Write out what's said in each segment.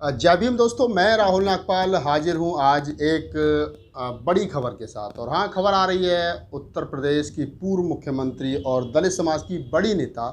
जय भीम दोस्तों, मैं राहुल नागपाल हाजिर हूँ आज एक बड़ी खबर के साथ। और हाँ, खबर आ रही है उत्तर प्रदेश की पूर्व मुख्यमंत्री और दलित समाज की बड़ी नेता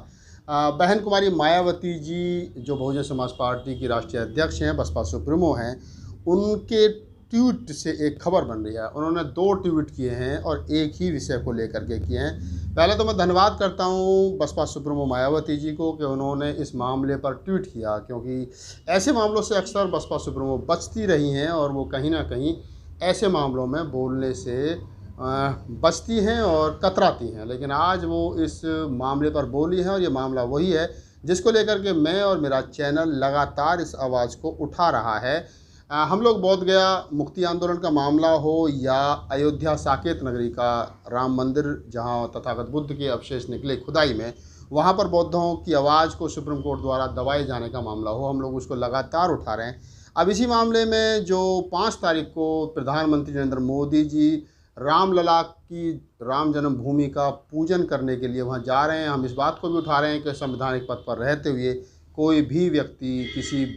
बहन कुमारी मायावती जी, जो बहुजन समाज पार्टी की राष्ट्रीय अध्यक्ष हैं, बसपा सुप्रीमो हैं। उनके ट्वीट से एक खबर बन रही है। उन्होंने 2 ट्वीट किए हैं और एक ही विषय को लेकर के किए हैं। पहले तो मैं धन्यवाद करता हूँ बसपा सुप्रीमो मायावती जी को कि उन्होंने इस मामले पर ट्वीट किया, क्योंकि ऐसे मामलों से अक्सर बसपा सुप्रीमो बचती रही हैं और वो कहीं ना कहीं ऐसे मामलों में बोलने से बचती हैं और कतराती हैं। लेकिन आज वो इस मामले पर बोली हैं और ये मामला वही है जिसको लेकर के मैं और मेरा चैनल लगातार इस आवाज़ को उठा रहा है। हम लोग बोध गया मुक्ति आंदोलन का मामला हो या अयोध्या साकेत नगरी का राम मंदिर, जहां तथागत बुद्ध के अवशेष निकले खुदाई में, वहां पर बौद्धों की आवाज़ को सुप्रीम कोर्ट द्वारा दबाए जाने का मामला हो, हम लोग उसको लगातार उठा रहे हैं। अब इसी मामले में जो 5 तारीख को प्रधानमंत्री नरेंद्र मोदी जी रामलला की राम जन्मभूमि का पूजन करने के लिए वहां जा रहे हैं, हम इस बात को भी उठा रहे हैं कि संवैधानिक पद पर रहते हुए कोई भी व्यक्ति किसी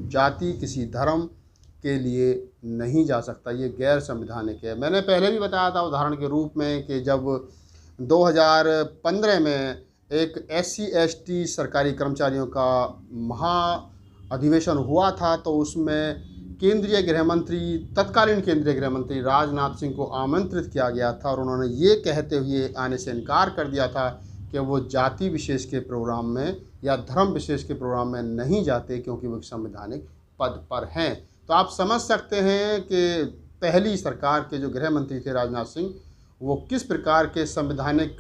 जाति, किसी धर्म के लिए नहीं जा सकता। ये गैर संवैधानिक है। मैंने पहले भी बताया था उदाहरण के रूप में कि जब 2015 में एक SC/ST सरकारी कर्मचारियों का महा अधिवेशन हुआ था, तो उसमें केंद्रीय गृह मंत्री, तत्कालीन केंद्रीय गृह मंत्री राजनाथ सिंह को आमंत्रित किया गया था और उन्होंने ये कहते हुए आने से इनकार कर दिया था कि वो जाति विशेष के प्रोग्राम में या धर्म विशेष के प्रोग्राम में नहीं जाते, क्योंकि वो संवैधानिक पद पर हैं। तो आप समझ सकते हैं कि पहली सरकार के जो गृह मंत्री थे राजनाथ सिंह, वो किस प्रकार के संवैधानिक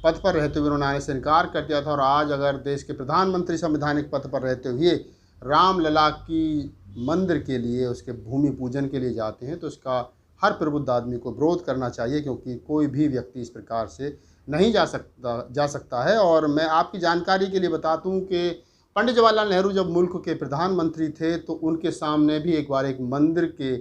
पद पर रहते हुए उन्होंने आने से इनकार कर दिया था। और आज अगर देश के प्रधानमंत्री संवैधानिक पद पर रहते हुए रामलला की मंदिर के लिए, उसके भूमि पूजन के लिए जाते हैं, तो इसका हर प्रबुद्ध आदमी को विरोध करना चाहिए, क्योंकि कोई भी व्यक्ति इस प्रकार से नहीं जा सकता है। और मैं आपकी जानकारी के लिए बता दूं कि पंडित जवाहरलाल नेहरू जब मुल्क के प्रधानमंत्री थे, तो उनके सामने भी एक बार एक मंदिर के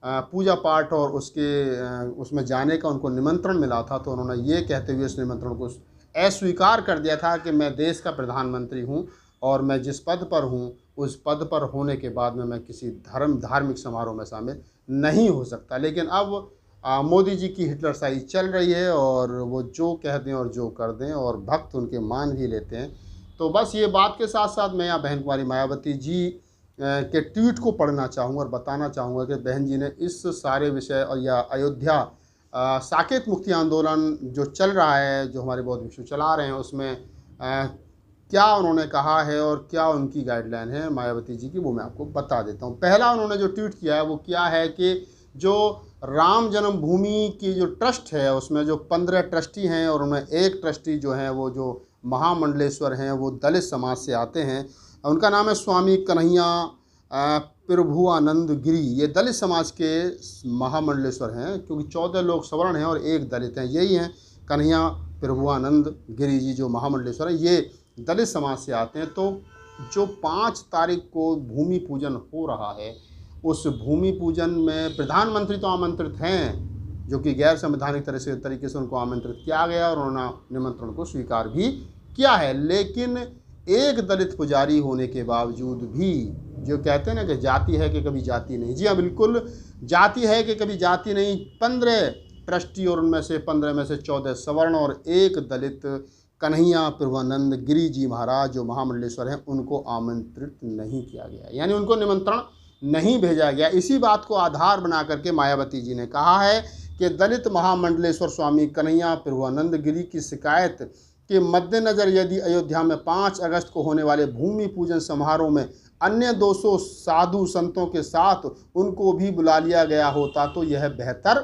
पूजा पाठ और उसमें जाने का उनको निमंत्रण मिला था। तो उन्होंने ये कहते हुए उस निमंत्रण को अस्वीकार कर दिया था कि मैं देश का प्रधानमंत्री हूँ और मैं जिस पद पर हूँ उस पद पर होने के बाद में मैं किसी धार्मिक समारोह में शामिल नहीं हो सकता। लेकिन अब मोदी जी की हिटलरशाही चल रही है और वो जो कह दें और जो कर दें, और भक्त उनके मान भी लेते हैं। तो बस ये बात के साथ साथ मैं यहाँ बहन कुमारी मायावती जी के ट्वीट को पढ़ना चाहूँगा और बताना चाहूँगा कि बहन जी ने इस सारे विषय और या अयोध्या साकेत मुक्ति आंदोलन जो चल रहा है, जो हमारे बौद्ध भिक्षु चला रहे हैं, उसमें क्या उन्होंने कहा है और क्या उनकी गाइडलाइन है मायावती जी की, वो मैं आपको बता देता हूँ। पहला उन्होंने जो ट्वीट किया है वो क्या है कि जो राम जन्मभूमि की जो ट्रस्ट है, उसमें जो 15 ट्रस्टी हैं और उनमें एक ट्रस्टी जो हैं वो जो महामंडलेश्वर हैं, वो दलित समाज से आते हैं। उनका नाम है स्वामी कन्हैया प्रभुआनंद गिरी। ये दलित समाज के महामंडलेश्वर हैं, क्योंकि 14 लोग सवर्ण हैं और एक दलित हैं। यही हैं कन्हैया प्रभुआनंद गिरी जी, जो महामंडलेश्वर हैं, ये दलित समाज से आते हैं। तो जो 5 तारीख को भूमि पूजन हो रहा है, उस भूमि पूजन में प्रधानमंत्री तो आमंत्रित हैं, जो कि गैर संवैधानिक तरीके से उनको आमंत्रित किया गया और उन्होंने निमंत्रण को स्वीकार भी किया है। लेकिन एक दलित पुजारी होने के बावजूद भी, जो कहते हैं ना कि जाति है कि कभी जाति नहीं, जी हाँ बिल्कुल, जाति है कि कभी जाति नहीं। 15 ट्रस्टी और उनमें से 15 में से 14 सवर्ण और एक दलित कन्हैया प्रभुआनंद गिरी जी महाराज, जो महामंडलेश्वर हैं, उनको आमंत्रित नहीं किया गया, यानी उनको निमंत्रण नहीं भेजा गया। इसी बात को आधार बना करके मायावती जी ने कहा है कि दलित महामंडलेश्वर स्वामी कन्हैया प्रभुआनंद गिरी की शिकायत के मद्देनज़र यदि अयोध्या में 5 अगस्त को होने वाले भूमि पूजन समारोह में अन्य 200 साधु संतों के साथ उनको भी बुला लिया गया होता तो यह बेहतर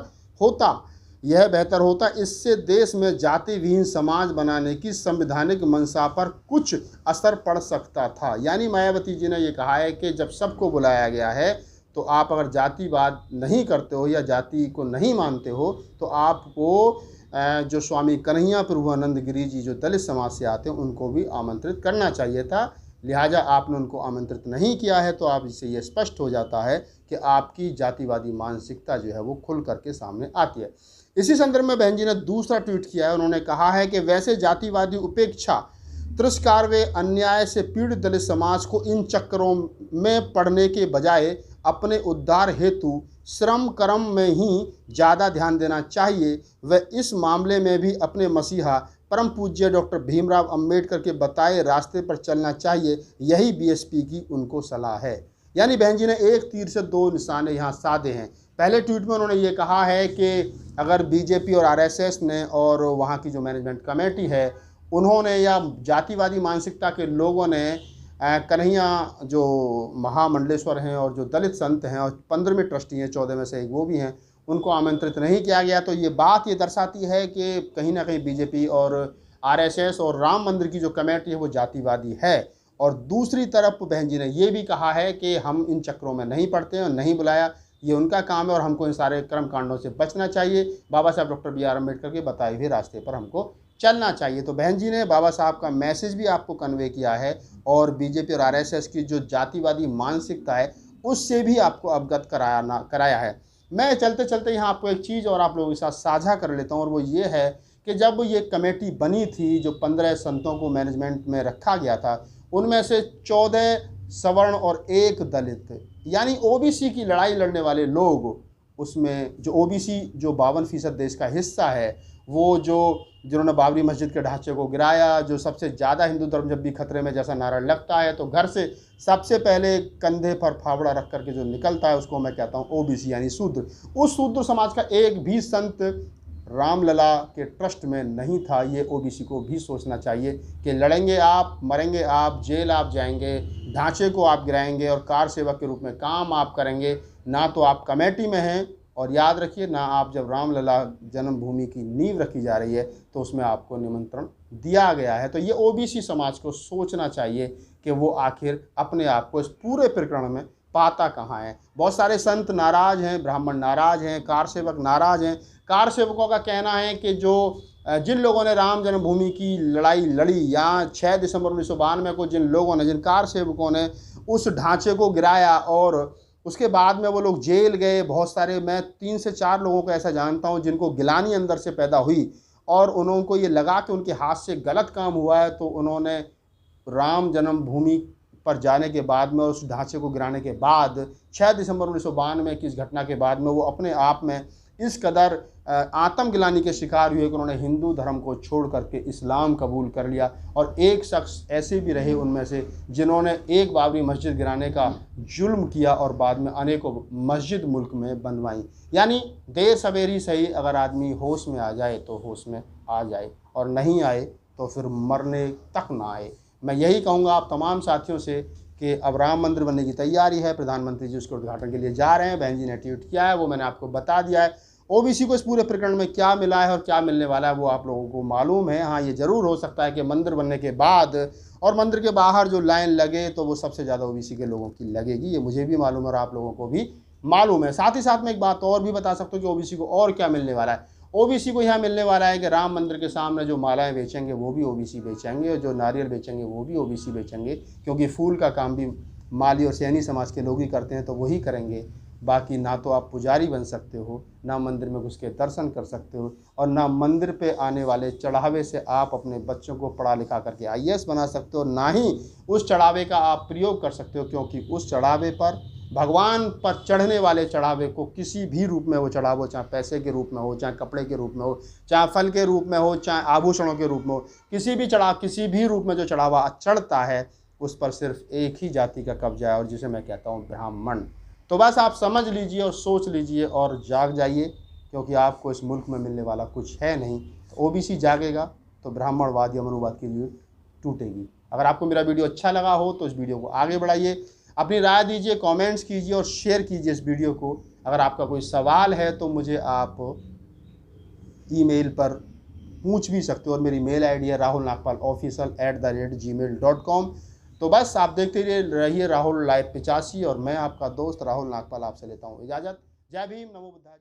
होता। इससे देश में जाति विहीन समाज बनाने की संवैधानिक मंशा पर कुछ असर पड़ सकता था। यानी मायावती जी ने ये कहा है कि जब सबको बुलाया गया है, तो आप अगर जातिवाद नहीं करते हो या जाति को नहीं मानते हो, तो आपको जो स्वामी कन्हैया प्रभुआनंद गिरी जी, जो दलित समाज से आते हैं, उनको भी आमंत्रित करना चाहिए था। लिहाजा आपने उनको आमंत्रित नहीं किया है, तो आप इससे ये स्पष्ट हो जाता है कि आपकी जातिवादी मानसिकता जो है वो खुल करके सामने आती है। इसी संदर्भ में बहन जी ने दूसरा ट्वीट किया है। उन्होंने कहा है कि वैसे जातिवादी उपेक्षा तिरस्कार व अन्याय से पीड़ित दलित समाज को इन चक्करों में पड़ने के बजाय अपने उद्धार हेतु श्रम कर्म में ही ज़्यादा ध्यान देना चाहिए। व इस मामले में भी अपने मसीहा परम पूज्य डॉक्टर भीमराव अंबेडकर के बताए रास्ते पर चलना चाहिए। यही बीएसपी की उनको सलाह है। यानी बहन जी ने एक तीर से दो निशाने यहाँ साधे हैं। पहले ट्वीट में उन्होंने ये कहा है कि अगर बीजेपी और आरएसएस ने और वहाँ की जो मैनेजमेंट कमेटी है उन्होंने या जातिवादी मानसिकता के लोगों ने कन्हैया जो महामंडलेश्वर हैं और जो दलित संत हैं और 15वें ट्रस्टी हैं, 14 में से एक वो भी हैं, उनको आमंत्रित नहीं किया गया। तो ये बात ये दर्शाती है कि कहीं ना कहीं बीजेपी और आरएसएस और राम मंदिर की जो कमेटी है वो जातिवादी है। और दूसरी तरफ बहन जी ने ये भी कहा है कि हम इन चक्रों में नहीं पड़ते हैं और नहीं बुलाया, ये उनका काम है और हमको इन सारे कर्म कांडों से बचना चाहिए। बाबा साहब डॉक्टर बी आर अम्बेडकर के बताए हुए रास्ते पर हमको चलना चाहिए। तो बहन जी ने बाबा साहब का मैसेज भी आपको कन्वे किया है और बीजेपी और आरएसएस की जो जातिवादी मानसिकता है उससे भी आपको अवगत कराया है। मैं चलते चलते यहाँ आपको एक चीज़ और आप लोगों के साथ साझा कर लेता हूँ और वो ये है कि जब ये कमेटी बनी थी, जो 15 संतों को मैनेजमेंट में रखा गया था, उनमें से 14 सवर्ण और 1 दलित, यानी ओबीसी की लड़ाई लड़ने वाले लोग, उसमें जो ओबीसी जो 52% देश का हिस्सा है, वो जिन्होंने बाबरी मस्जिद के ढांचे को गिराया, जो सबसे ज़्यादा हिंदू धर्म जब भी खतरे में जैसा नारा लगता है तो घर से सबसे पहले कंधे पर फावड़ा रख करके जो निकलता है उसको मैं कहता हूँ ओबीसी यानी शूद्र। उस शूद्र समाज का एक भी संत रामलला के ट्रस्ट में नहीं था। ये ओबीसी को भी सोचना चाहिए कि लड़ेंगे आप, मरेंगे आप, जेल आप जाएंगे, ढांचे को आप गिराएंगे और कार सेवक के रूप में काम आप करेंगे। ना तो आप कमेटी में हैं और याद रखिए ना आप जब रामलला जन्मभूमि की नींव रखी जा रही है तो उसमें आपको निमंत्रण दिया गया है। तो ये ओबीसी समाज को सोचना चाहिए कि वो आखिर अपने आप को इस पूरे प्रकरण में पाता कहाँ है। बहुत सारे संत नाराज़ हैं, ब्राह्मण नाराज़ हैं, कार सेवक नाराज़ हैं। कार सेवकों का कहना है कि जिन लोगों ने राम जन्मभूमि की लड़ाई लड़ी या 6 दिसंबर 1992 को जिन कार सेवकों ने उस ढांचे को गिराया और उसके बाद में वो लोग जेल गए, बहुत सारे, मैं 3 से 4 लोगों को ऐसा जानता हूँ जिनको गिलानी अंदर से पैदा हुई और उनको ये लगा कि उनके हाथ से गलत काम हुआ है, तो उन्होंने राम जन्मभूमि पर जाने के बाद में, उस ढांचे को गिराने के बाद, 6 दिसंबर 1992 की इस घटना के बाद में वो अपने आप में इस कदर आत्मगिलानी के शिकार हुए कि उन्होंने हिंदू धर्म को छोड़ करके इस्लाम कबूल कर लिया। और एक शख्स ऐसे भी रहे उनमें से जिन्होंने एक बाबरी मस्जिद गिराने का जुल्म किया और बाद में अनेकों मस्जिद मुल्क में बनवाई। यानी देर सवेर ही सही, अगर आदमी होश में आ जाए तो होश में आ जाए और नहीं आए तो फिर मरने तक ना आए। मैं यही कहूँगा आप तमाम साथियों से कि अब राम मंदिर बनने की तैयारी है, प्रधानमंत्री जी उसके उद्घाटन के लिए जा रहे हैं, बहन जी ने ट्वीट किया है, वो मैंने आपको बता दिया है। ओबीसी को इस पूरे प्रकरण में क्या मिला है और क्या मिलने वाला है वो आप लोगों को मालूम है। हाँ, ये ज़रूर हो सकता है कि मंदिर बनने के बाद और मंदिर के बाहर जो लाइन लगे तो वो सबसे ज़्यादा ओबीसी के लोगों की लगेगी, ये मुझे भी मालूम है और आप लोगों को भी मालूम है। साथ ही साथ में एक बात और भी बता सकता हूँ कि ओबीसी को और क्या मिलने वाला है। ओबीसी को यहाँ मिलने वाला है कि राम मंदिर के सामने जो मालाएं बेचेंगे वो भी ओबीसी बेचेंगे और जो नारियल बेचेंगे वो भी ओबीसी बेचेंगे, क्योंकि फूल का काम भी माली और सैनी समाज के लोग ही करते हैं तो वही करेंगे। बाकी ना तो आप पुजारी बन सकते हो, ना मंदिर में घुस के दर्शन कर सकते हो और ना मंदिर पे आने वाले चढ़ावे से आप अपने बच्चों को पढ़ा लिखा करके आईएएस बना सकते हो, ना ही उस चढ़ावे का आप प्रयोग कर सकते हो, क्योंकि उस चढ़ावे पर, भगवान पर चढ़ने वाले चढ़ावे को किसी भी रूप में वो चढ़ावो, चाहे पैसे के रूप में हो, चाहे कपड़े के रूप में हो, चाहे फल के रूप में हो, चाहे आभूषणों के रूप में हो, किसी भी रूप में जो चढ़ावा चढ़ता है उस पर सिर्फ एक ही जाति का कब्जा है और जिसे मैं कहता हूँ ब्राह्मण। तो बस आप समझ लीजिए और सोच लीजिए और जाग जाइए, क्योंकि आपको इस मुल्क में मिलने वाला कुछ है नहीं। ओबीसी जागेगा तो ब्राह्मणवाद या मनुवाद की रीढ़ टूटेगी। अगर आपको मेरा वीडियो अच्छा लगा हो तो इस वीडियो को आगे बढ़ाइए, अपनी राय दीजिए, कमेंट्स कीजिए और शेयर कीजिए इस वीडियो को। अगर आपका कोई सवाल है तो मुझे आप ईमेल पर पूछ भी सकते हो और मेरी मेल आईडी है rahulnagpalofficial@gmail.com। तो बस आप देखते रहिए राहुल लाइव 85 और मैं आपका दोस्त राहुल नागपाल आपसे लेता हूँ इजाज़त। जय भीम, नमो बुद्धाय।